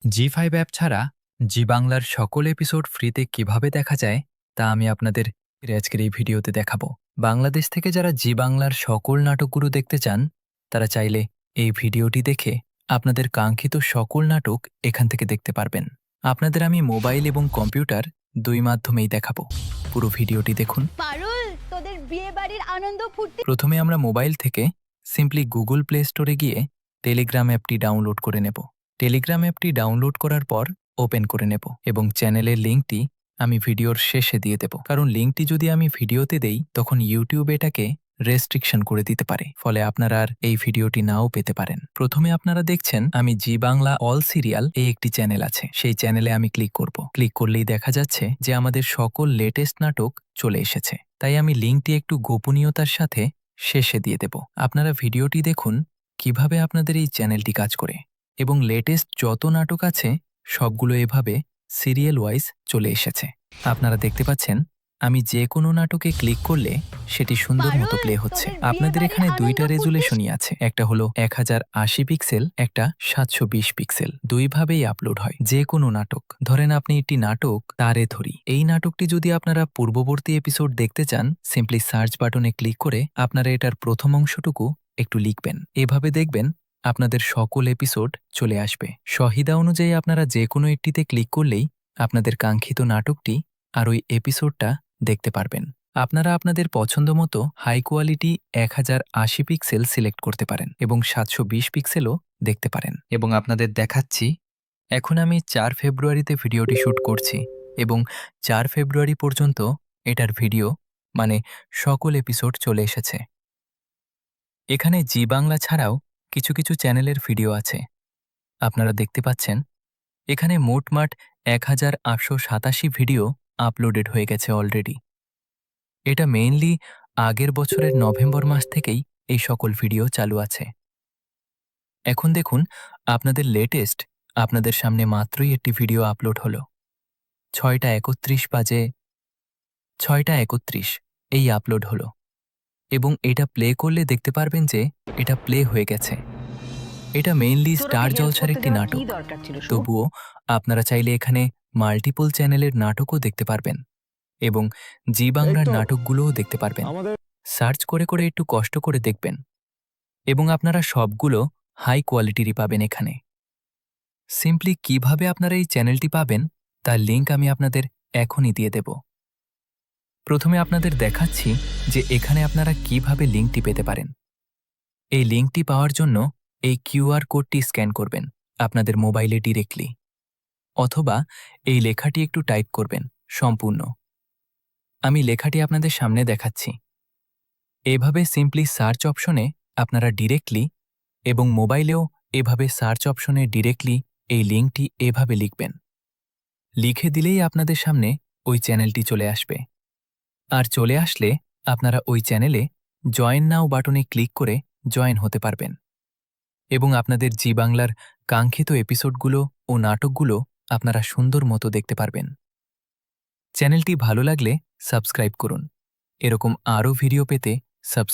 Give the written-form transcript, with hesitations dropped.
ZEE5 app ছাড়া জি বাংলার সকল এপিসোড ফ্রিতে কিভাবে দেখা যায় তা আমি আপনাদের আজকের এই ভিডিওতে দেখাবো। বাংলাদেশ থেকে যারা জি বাংলার সকল নাটকগুলো দেখতে চান তারা চাইলে এই ভিডিওটি দেখে আপনাদের কাঙ্ক্ষিত সকল নাটক এখান থেকে দেখতে পারবেন। আপনাদের আমি মোবাইল এবং কম্পিউটার দুই মাধ্যমেই দেখাবো। পুরো ভিডিওটি দেখুন। পারুল, তোদের বিয়ে বাড়ির আনন্দ ফুর্তি। প্রথমে আমরা মোবাইল থেকে সিম্পলি গুগল প্লে স্টোরে গিয়ে টেলিগ্রাম অ্যাপটি ডাউনলোড করে নেব। টেলিগ্রাম অ্যাপটি ডাউনলোড করার পর ওপেন করে নেব এবং চ্যানেলের লিঙ্কটি আমি ভিডিওর শেষে দিয়ে দেব, কারণ লিঙ্কটি যদি আমি ভিডিওতে দেই তখন ইউটিউব এটাকে রেস্ট্রিকশন করে দিতে পারে, ফলে আপনারা আর এই ভিডিওটি নাও পেতে পারেন। প্রথমে আপনারা দেখছেন আমি জি বাংলা অল সিরিয়াল এই একটি চ্যানেল আছে, সেই চ্যানেলে আমি ক্লিক করব। ক্লিক করলেই দেখা যাচ্ছে যে আমাদের সকল লেটেস্ট নাটক চলে এসেছে। তাই আমি লিঙ্কটি একটু গোপনীয়তার সাথে শেষে দিয়ে দেব। আপনারা ভিডিওটি দেখুন কিভাবে আপনাদের এই চ্যানেলটি কাজ করে, এবং লেটেস্ট যত নাটক আছে সবগুলো এভাবে সিরিয়াল ওয়াইজ চলে এসেছে। আপনারা দেখতে পাচ্ছেন আমি যে কোনো নাটকে ক্লিক করলে সেটি সুন্দর মতো প্লে হচ্ছে। আপনাদের এখানে দুইটা রেজুলেশনই আছে, একটা হলো 1080 পিক্সেল, একটা 720 পিক্সেল। দুইভাবেই আপলোড হয় যে কোনো নাটক। ধরেন আপনি একটি নাটক তারে ধরি, এই নাটকটি যদি আপনারা পূর্ববর্তী এপিসোড দেখতে চান সিম্পলি সার্চ বাটনে ক্লিক করে আপনারা এটার প্রথম অংশটুকু একটু লিখবেন। এভাবে দেখবেন আপনাদের সকল এপিসোড চলে আসবে। সহিদা অনুযায়ী আপনারা যে কোনো একটিতে ক্লিক করলেই আপনাদের কাঙ্ক্ষিত নাটকটি আর ওই এপিসোডটা দেখতে পারবেন। আপনারা আপনাদের পছন্দ মতো হাই কোয়ালিটি 1080 পিক্সেল সিলেক্ট করতে পারেন এবং 720 পিক্সেলও দেখতে পারেন। এবং আপনাদের দেখাচ্ছি এখন আমি 4 ফেব্রুয়ারিতে ভিডিওটি শ্যুট করছি এবং 4 ফেব্রুয়ারি পর্যন্ত এটার ভিডিও মানে সকল এপিসোড চলে এসেছে। এখানে জি বাংলা ছাড়াও কিছু কিছু চ্যানেলের ভিডিও আছে, আপনারা দেখতে পাচ্ছেন। এখানে মোটমাট 1887 ভিডিও আপলোডেড হয়ে গেছে অলরেডি। এটা মেইনলি আগের বছরের নভেম্বর মাস থেকেই এই সকল ভিডিও চালু আছে। এখন দেখুন আপনাদের লেটেস্ট আপনাদের সামনে মাত্রই একটি ভিডিও আপলোড হলো। 6:31 বাজে 6:31 এই আপলোড হলো এবং এটা প্লে করলে দেখতে পারবেন যে এটা প্লে হয়ে গেছে। এটা মেইনলি স্টার জলসার একটি নাটক, তবুও আপনারা চাইলে এখানে মাল্টিপল চ্যানেলের নাটকও দেখতে পারবেন এবং জি বাংলার নাটকগুলোও দেখতে পারবেন। সার্চ করে করে একটু কষ্ট করে দেখবেন এবং আপনারা সবগুলো হাই কোয়ালিটিরই পাবেন এখানে। সিম্পলি কিভাবে আপনারা এই চ্যানেলটি পাবেন তার লিঙ্ক আমি আপনাদের এখনই দিয়ে দেব। প্রথমে আপনাদের দেখাচ্ছি যে এখানে আপনারা কিভাবে লিঙ্কটি পেতে পারেন। এই লিঙ্কটি পাওয়ার জন্য এই কিউআর কোডটি স্ক্যান করবেন আপনাদের মোবাইলে ডিরেক্টলি, অথবা এই লেখাটি একটু টাইপ করবেন সম্পূর্ণ। আমি লেখাটি আপনাদের সামনে দেখাচ্ছি। এভাবে সিম্পলি সার্চ অপশনে আপনারা ডিরেক্টলি এবং মোবাইলেও এভাবে সার্চ অপশনে ডিরেক্টলি এই লিঙ্কটি এভাবে লিখবেন। লিখে দিলেই আপনাদের সামনে ওই চ্যানেলটি চলে আসবে। আর চলে আসলে আপনারা ওই চ্যানেলে জয়েন নাও বাটনে ক্লিক করে জয়েন হতে পারবেন এবং আপনাদের জি বাংলার কাঙ্ক্ষিত এপিসোডগুলো ও নাটকগুলো আপনারা সুন্দর মতো দেখতে পারবেন। চ্যানেলটি ভালো লাগলে সাবস্ক্রাইব করুন। এরকম আরও ভিডিও পেতে সাবস্ক্রাইব